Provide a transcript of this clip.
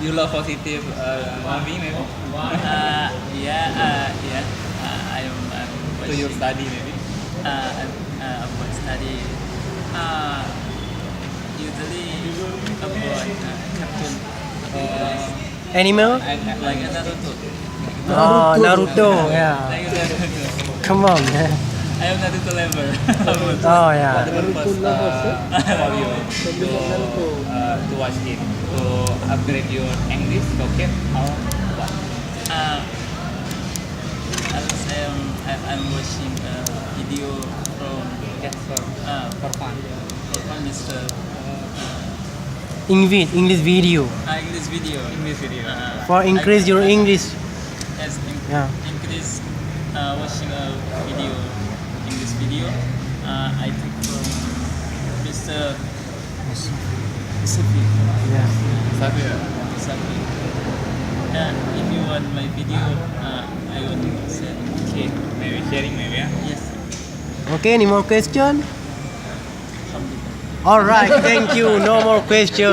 You love positive movie maybe? Yeah. I'm To your watching. study maybe? About study. Uh, Usually about cartoon. Animal? Like Naruto. Oh, Naruto. Yeah. Like Naruto. Come on. Man. I am Naruto lover. Oh What yeah. the purpose for you to watch it? To upgrade your English vocab or what? uh, I'm watching a video from Just for fun. Mr. English video English video. English video. for increase your English. Yes, Yeah. increase watching a video, English video. I think from Mr. Safi. Yeah. Sabi Safi. If you want my video, I want to send. Okay, maybe sharing maybe ya. Yes. Okay. Any more question? Alhamdulillah. All right. Thank you. No more question.